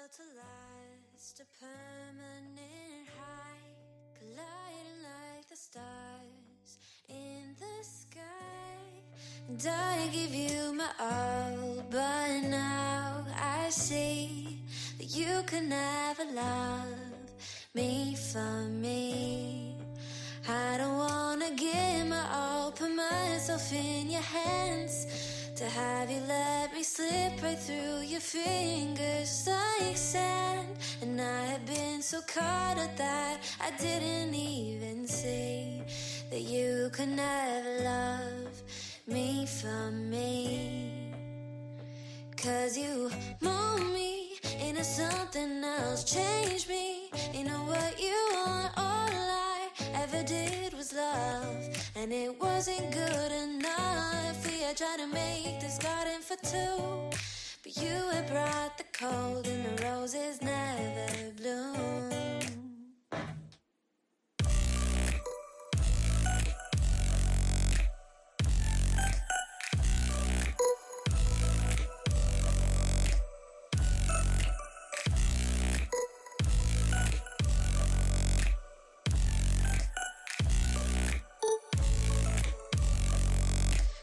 about to last, a permanent high, colliding like the stars in the sky. And I give you my all, but now I see that you can never love me for me. I don't wanna give my all, put myself in your hands, to have you let me slip right through your fingers like sand. And I have been so caught up that I didn't even see that you could never love me for me. 'Cause you mold me into something else, change me into what you want. All I ever did was love, and it wasn't good enough. I tried to make this garden for two, but you had brought the cold and the roses never bloom.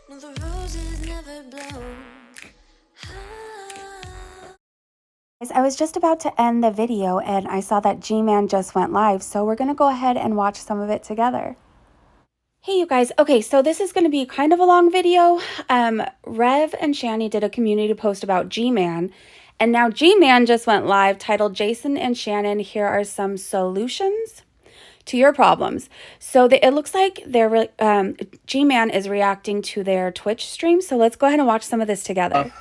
No, the roses never bloom. I was just about to end the video and I saw that Gman just went live, so we're going to go ahead and watch some of it together. Hey you guys, okay, so this is going to be kind of a long video. Rev and Shanny did a community post about Gman, and now Gman just went live titled Jason and Shannon, here are some solutions to your problems. So it looks like they're Gman is reacting to their Twitch stream, so let's go ahead and watch some of this together.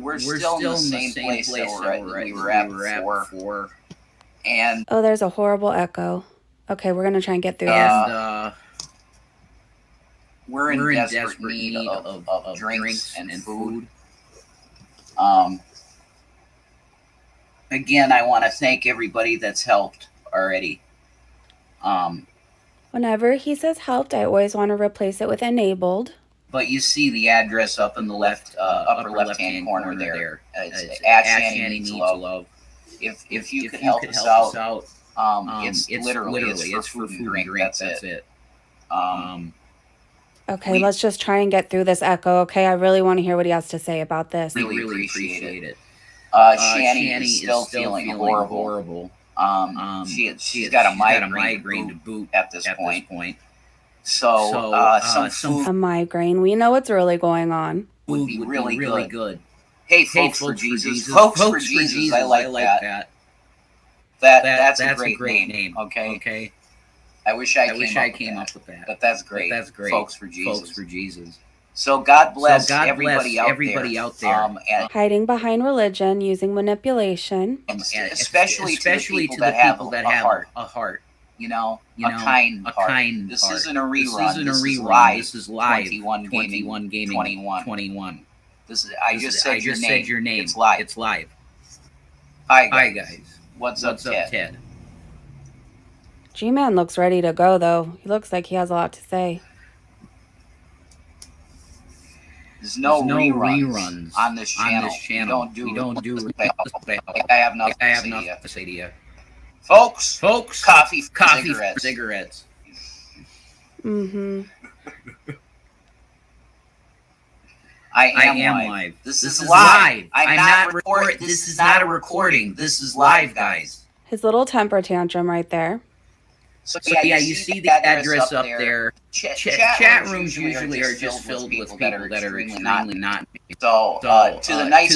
We're still in the same place that we were at before. And oh, there's a horrible echo. Okay, we're gonna try and get through this. We're in desperate need of drinks and food. Again, I want to thank everybody that's helped already. Whenever he says helped, I always want to replace it with enabled. But you see the address up in the upper left-hand corner there. It's at Shanny Needs Love. If you could help us out, it's literally it's for food and drink. That's it. Okay, let's just try and get through this echo. Okay, I really want to hear what he has to say about this. Really appreciate it. Shanny is still feeling horrible. She's got a migraine to boot at this point. So some food, a migraine. We know what's really going on. Would be really good. Hey, folks for Jesus. Folks for Jesus. I like that. That's a great name. Okay. I wish I came up with that. But that's great. Folks for Jesus. So God bless everybody out there. And hiding behind religion, using manipulation, and especially to the people that have a heart. You know, a kind heart. This isn't a rerun. This is live. 21 Gaming 21. I just said your name. It's live. Hi guys. What's up, Ted? Gman looks ready to go though. He looks like he has a lot to say. There's no reruns on this channel. We don't do. I have nothing to say to you. Folks, coffee for cigarettes. Mm-hmm. I am live. This is live. I'm not recording. This is not a recording. This is live, guys. His little temper tantrum right there. So yeah, you see the address up there. Chat rooms usually are just filled with people that are extremely not. So to the nice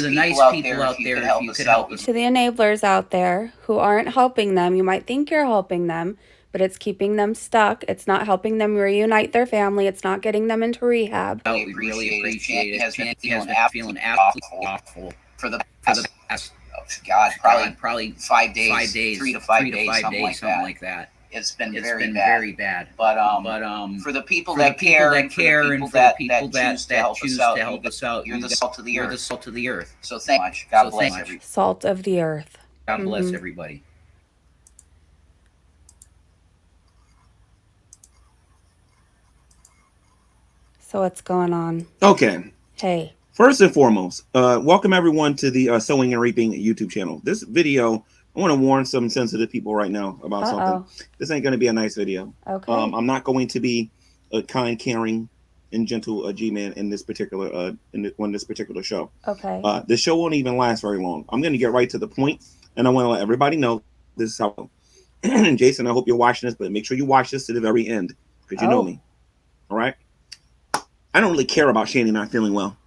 people out there, if you could help us. To the enablers out there who aren't helping them, you might think you're helping them, but it's keeping them stuck. It's not helping them reunite their family. It's not getting them into rehab. We really appreciate it. Shanny has been feeling awful for the past, God, probably 5 days, 3 to 5 days, something like that. It's been very bad. But for the people that care, and for the people that choose to help us out, you're the salt of the earth. So thank you much. God bless everybody. Salt of the earth. God bless everybody. So what's going on? Okay. Hey. First and foremost, welcome everyone to the Sowing and Reaping YouTube channel. This video, I want to warn some sensitive people right now about something. This ain't going to be a nice video. Okay. I'm not going to be a kind, caring, and gentle G-man in this particular on this particular show. Okay. The show won't even last very long. I'm going to get right to the point, and I want to let everybody know this is how. Jason, I hope you're watching this, but make sure you watch this to the very end because you know me. All right. I don't really care about Shanny not feeling well.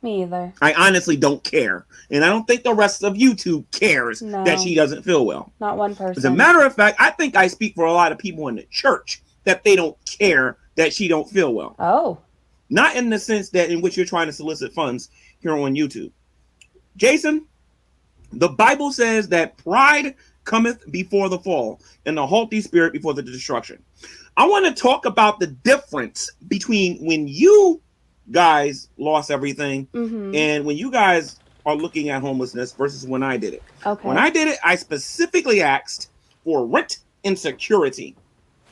Me either. I honestly don't care. And I don't think the rest of YouTube cares that she doesn't feel well. Not one person. As a matter of fact, I think I speak for a lot of people in the church that they don't care that she don't feel well. Oh. Not in the sense that in which you're trying to solicit funds here on YouTube. Jason, the Bible says that pride cometh before the fall and the haughty spirit before the destruction. I want to talk about the difference between when you guys lost everything and when you guys are looking at homelessness versus when I did it. Okay. When I did it, I specifically asked for rent and security.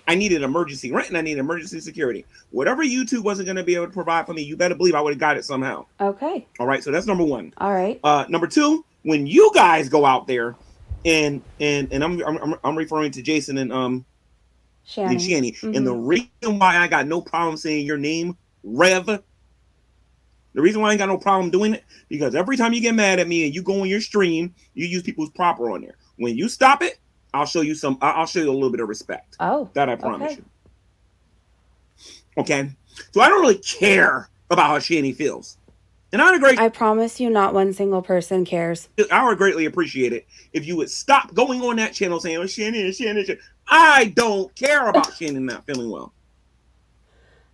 I needed emergency rent and I needed emergency security. Whatever YouTube wasn't going to be able to provide for me, you better believe I would have got it somehow. Okay. All right. So that's number one. All right. Number two, when you guys go out there and I'm referring to Jason and Shanny. And the reason why I got no problem saying your name, Rev. The reason why I ain't got no problem doing it, because every time you get mad at me and you go on your stream, you use people's proper on there. When you stop it, I'll show you a little bit of respect. Oh, that I promise you. Okay. So I don't really care about how Shanny feels. And I promise you not one single person cares. I would greatly appreciate it if you would stop going on that channel saying, oh, Shanny. I don't care about Shanny not feeling well.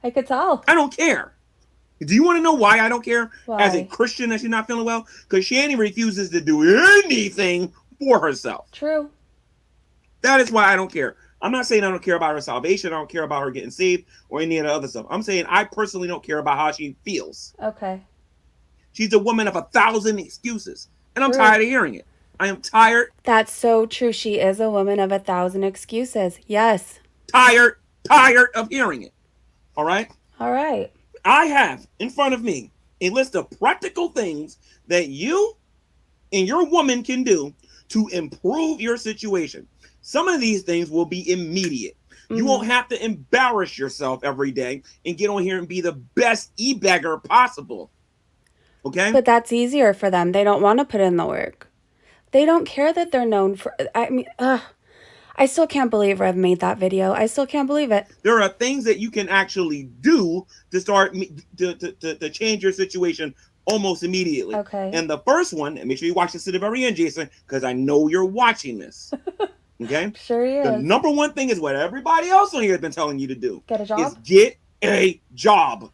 I could tell. I don't care. Do you want to know why I don't care? Why? As a Christian that she's not feeling well? Because Shanny refuses to do anything for herself. True. That is why I don't care. I'm not saying I don't care about her salvation. I don't care about her getting saved or any of the other stuff. I'm saying I personally don't care about how she feels. Okay. She's a woman of 1,000 excuses. And I'm tired of hearing it. I am tired. That's so true. She is a woman of 1,000 excuses. Yes. Tired of hearing it. All right? All right. I have in front of me a list of practical things that you and your woman can do to improve your situation. Some of these things will be immediate. You won't have to embarrass yourself every day and get on here and be the best e-beggar possible. Okay? But that's easier for them. They don't want to put in the work. They don't care that they're known for... I still can't believe Rev made that video. I still can't believe it. There are things that you can actually do to start to change your situation almost immediately. Okay. And the first one, and make sure you watch this to the very end, Jason, because I know you're watching this. Okay? Sure he is. The number one thing is what everybody else on here has been telling you to do. Get a job? Is get a job.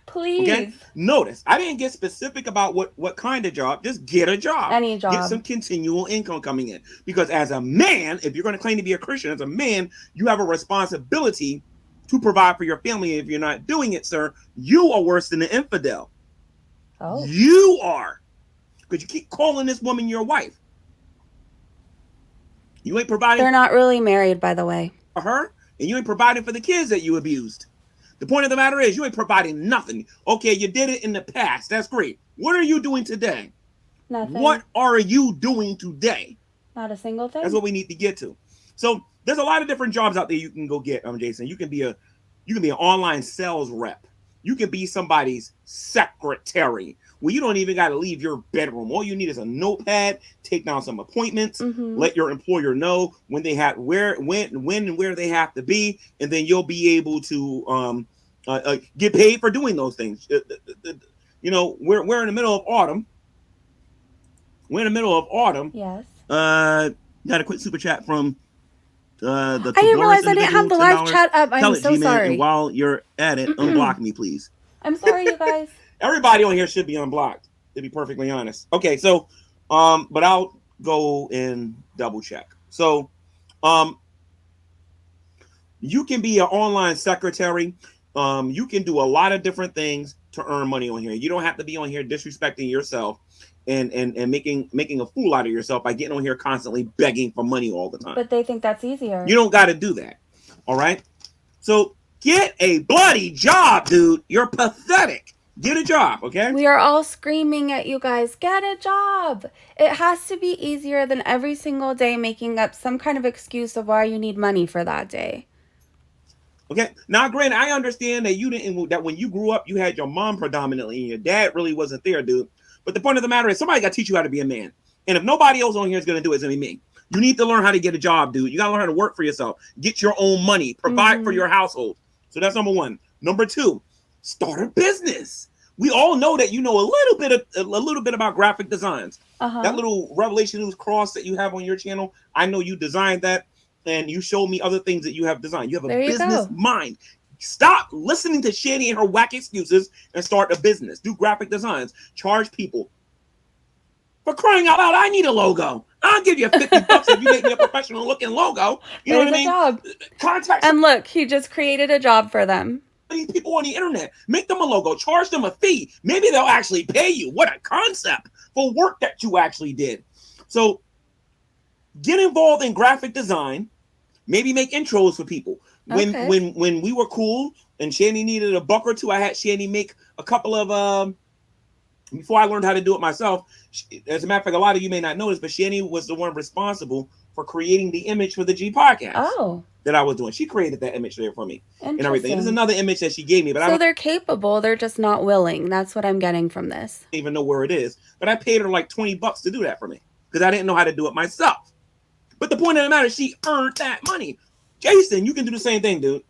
Please. Okay? Notice, I didn't get specific about what kind of job. Just get a job. Any job. Get some continual income coming in. Because as a man, if you're going to claim to be a Christian, as a man, you have a responsibility to provide for your family. If you're not doing it, sir, you are worse than an infidel. Oh. You are. Because you keep calling this woman your wife. You ain't providing. They're not really married, by the way. For her, and you ain't providing for the kids that you abused. The point of the matter is you ain't providing nothing. Okay, you did it in the past. That's great. What are you doing today? Nothing. What are you doing today? Not a single thing. That's what we need to get to. So there's a lot of different jobs out there you can go get, Jason. You can be an online sales rep. You can be somebody's secretary. Well, you don't even got to leave your bedroom. All you need is a notepad, take down some appointments, let your employer know when they have when and where they have to be, and then you'll be able to get paid for doing those things. You know, we're in the middle of autumn. Yes. Got a quick super chat from the. I didn't realize I didn't have the live chat up. I'm so sorry. And while you're at it, unblock me, please. I'm sorry, you guys. Everybody on here should be unblocked, to be perfectly honest. Okay, so, but I'll go and double check. So, you can be an online secretary. You can do a lot of different things to earn money on here. You don't have to be on here disrespecting yourself and making a fool out of yourself by getting on here constantly begging for money all the time. But they think that's easier. You don't got to do that. All right. So get a bloody job, dude. You're pathetic. Get a job, okay? We are all screaming at you guys, get a job. It has to be easier than every single day making up some kind of excuse of why you need money for that day. Okay. Now, granted, I understand that when you grew up, you had your mom predominantly and your dad really wasn't there, dude. But the point of the matter is somebody got to teach you how to be a man. And if nobody else on here is going to do it, it's going to be me. You need to learn how to get a job, dude. You got to learn how to work for yourself. Get your own money. Provide for your household. So that's number one. Number two, start a business. We all know that you know a little bit about graphic designs. That little Revelation News cross that you have on your channel, I know you designed that, and you showed me other things that you have designed. You have a business mind. Stop listening to Shanny and her whack excuses and start a business. Do graphic designs. Charge people. For crying out loud, I need a logo. I'll give you $50 if you make me a professional looking logo. You know what I mean? Job. Contact. And look, he just created a job for them. People on the internet, make them a logo, charge them a fee. Maybe they'll actually pay you. What a concept for work that you actually did. So get involved in graphic design. Maybe make intros for people. When we were cool and Shanny needed a buck or two, I had Shanny make a couple of before I learned how to do it myself. As a matter of fact, a lot of you may not know this, but Shanny was the one responsible for creating the image for the G podcast that I was doing. She created that image there for me and everything. There's another image that she gave me, but they're capable. They're just not willing. That's what I'm getting from this. I don't even know where it is, but I paid her like $20 to do that for me because I didn't know how to do it myself. But the point of the matter is she earned that money. Jason, you can do the same thing, dude.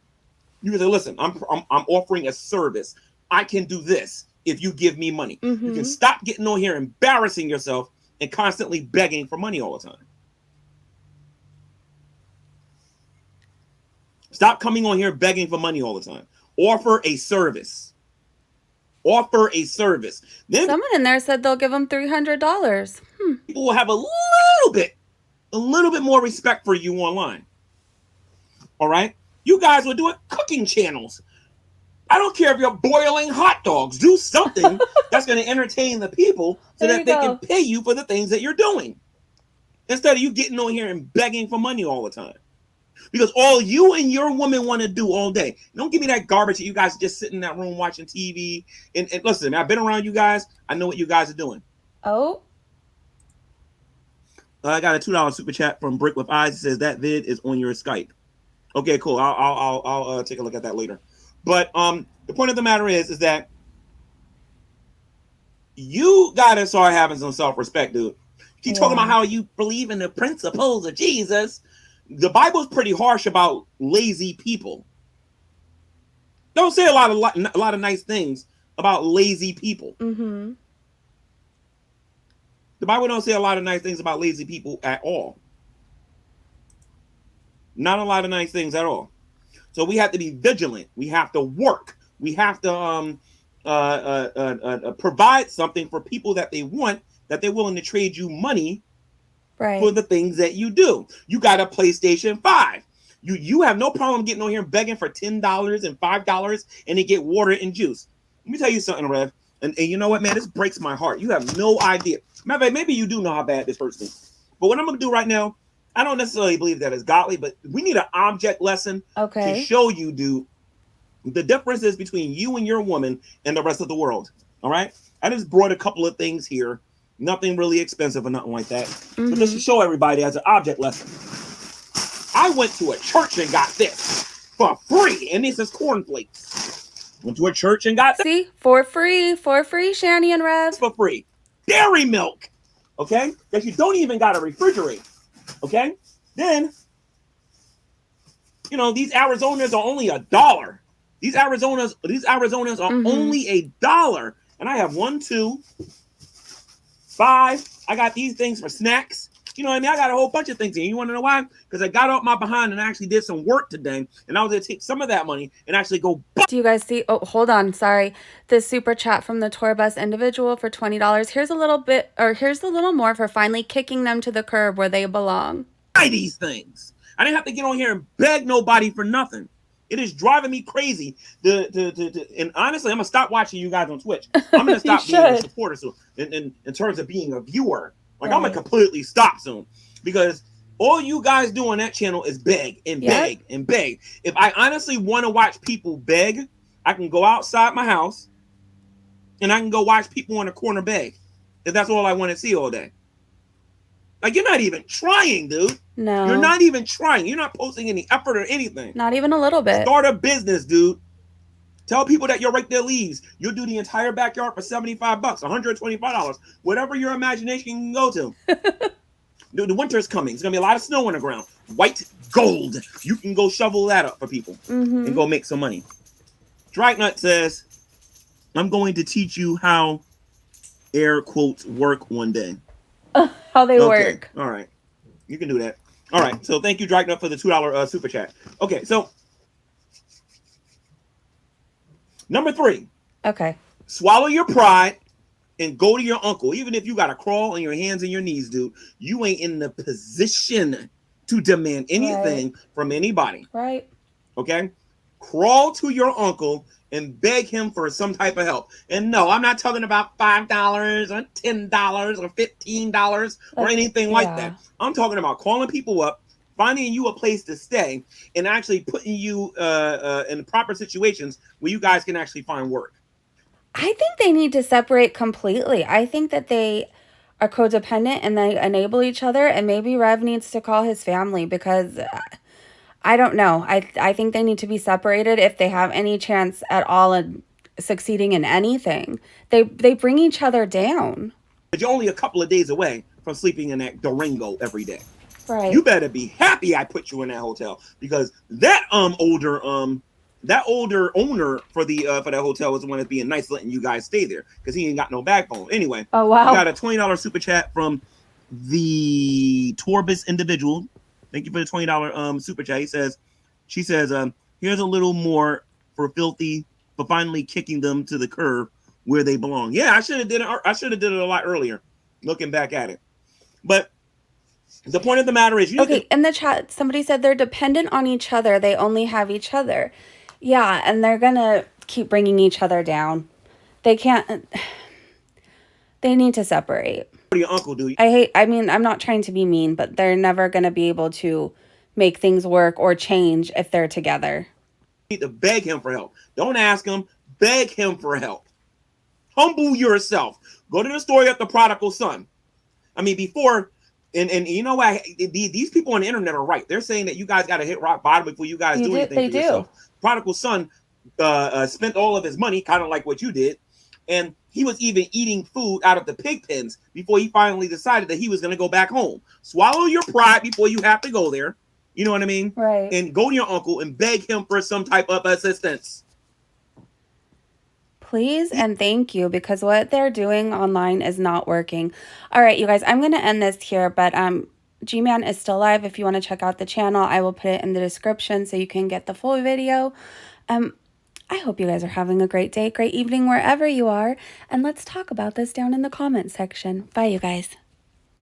You can say, listen, I'm offering a service. I can do this if you give me money. You can stop getting on here embarrassing yourself and constantly begging for money all the time. Stop coming on here begging for money all the time. Offer a service. Offer a service. Then someone in there said they'll give them $300. People will have a little bit more respect for you online. All right? You guys will do it cooking channels. I don't care if you're boiling hot dogs. Do something that's going to entertain the people so that they can pay you for the things that you're doing. Instead of you getting on here and begging for money all the time. Because all you and your woman want to do all day. Don't give me that garbage that you guys just sit in that room watching TV. And listen, I've been around you guys. I know what you guys are doing. Oh. I got a $2 super chat from Brick with Eyes. It says that vid is on your Skype. Okay, cool. I'll take a look at that later. But the point of the matter is that you gotta start having some self-respect, dude. Keep talking about how you believe in the principles of Jesus. The Bible's pretty harsh about lazy people. Don't say a lot of nice things about lazy people. The Bible don't say a lot of nice things about lazy people at all. Not a lot of nice things at all. So we have to be vigilant. We have to work. We have to provide something for people that they want, that they're willing to trade you money for the things that you do. You got a PlayStation 5. You have no problem getting on here begging for $10 and $5 and they get water and juice. Let me tell you something, Rev. And you know what, man? This breaks my heart. You have no idea. Maybe you do know how bad this hurts me. But what I'm going to do right now, I don't necessarily believe that is godly, but we need an object lesson to show you, dude, the differences between you and your woman and the rest of the world. All right? I just brought a couple of things here. Nothing really expensive or nothing like that. But just to show everybody as an object lesson. I went to a church and got this for free. And this is cornflakes. Went to a church and got this. See? For free, Shanny and Rev. For free. Dairy milk. Okay? That you don't even got to refrigerate. Okay? Then, you know, these Arizonas are only $1. These Arizonas are only $1. And I have 1, 2, 5. I got these things for snacks. You know what I mean? I got a whole bunch of things here. You want to know why? Because I got off my behind and actually did some work today. And I was going to take some of that money and actually go. Do you guys see? Oh, hold on. Sorry. The super chat from the tour bus individual for $20. Here's a little bit, or here's a little more for finally kicking them to the curb where they belong. Buy these things. I didn't have to get on here and beg nobody for nothing. It is driving me crazy. And honestly, I'm going to stop watching you guys on Twitch. I'm going to stop being a supporter soon in terms of being a viewer. Like, I'm going to completely stop soon. Because all you guys do on that channel is beg and beg and beg. If I honestly want to watch people beg, I can go outside my house and I can go watch people on a corner beg if that's all I want to see all day. Like, you're not even trying, dude. No. You're not even trying. You're not posting any effort or anything. Not even a little bit. Start a business, dude. Tell people that you'll rake their leaves. You'll do the entire backyard for $75, $125, whatever your imagination can go to. Dude, the winter's coming. There's going to be a lot of snow on the ground. White gold. You can go shovel that up for people and go make some money. Dragnut says, I'm going to teach you how air quotes work one day. How they work. All right. You can do that. All right. So thank you, Dragnut, for the $2 super chat. Okay. So number 3. Okay. Swallow your pride and go to your uncle. Even if you got to crawl on your hands and your knees, dude, you ain't in the position to demand anything from anybody. Right. Okay? Crawl to your uncle and beg him for some type of help. And no, I'm not talking about $5 or $10 or $15 or anything like that. I'm talking about calling people up, finding you a place to stay, and actually putting you in proper situations where you guys can actually find work. I think they need to separate completely. I think that they are codependent and they enable each other, and maybe Rev needs to call his family because I don't know. I think they need to be separated if they have any chance at all in succeeding in anything. They bring each other down. But you're only a couple of days away from sleeping in that Durango every day. Right. You better be happy I put you in that hotel, because that older owner for that hotel was the one that's being nice letting you guys stay there, because he ain't got no backbone. Anyway, oh wow, we got a $20 super chat from the Torbis individual. Thank you for the $20 super chat. She says, here's a little more for Filthy for finally kicking them to the curb where they belong. Yeah, I should have did it a lot earlier, looking back at it. But the point of the matter is, in the chat, somebody said they're dependent on each other. They only have each other. Yeah, and they're going to keep bringing each other down. They can't. They need to separate. What do your uncle do? I'm not trying to be mean, but they're never going to be able to make things work or change if they're together. You need to beg him for help. Don't ask him. Beg him for help. Humble yourself. Go to the story of the prodigal son. I mean, before... And you know what? These people on the internet are right. They're saying that you guys got to hit rock bottom before you guys do anything for yourself. Prodigal son spent all of his money, kind of like what you did. And he was even eating food out of the pig pens before he finally decided that he was going to go back home. Swallow your pride before you have to go there. You know what I mean? Right. And go to your uncle and beg him for some type of assistance. Please and thank you, because what they're doing online is not working. All right, you guys, I'm going to end this here, but Gman is still live. If you want to check out the channel, I will put it in the description so you can get the full video. I hope you guys are having a great day, great evening, wherever you are, and let's talk about this down in the comment section. Bye, you guys.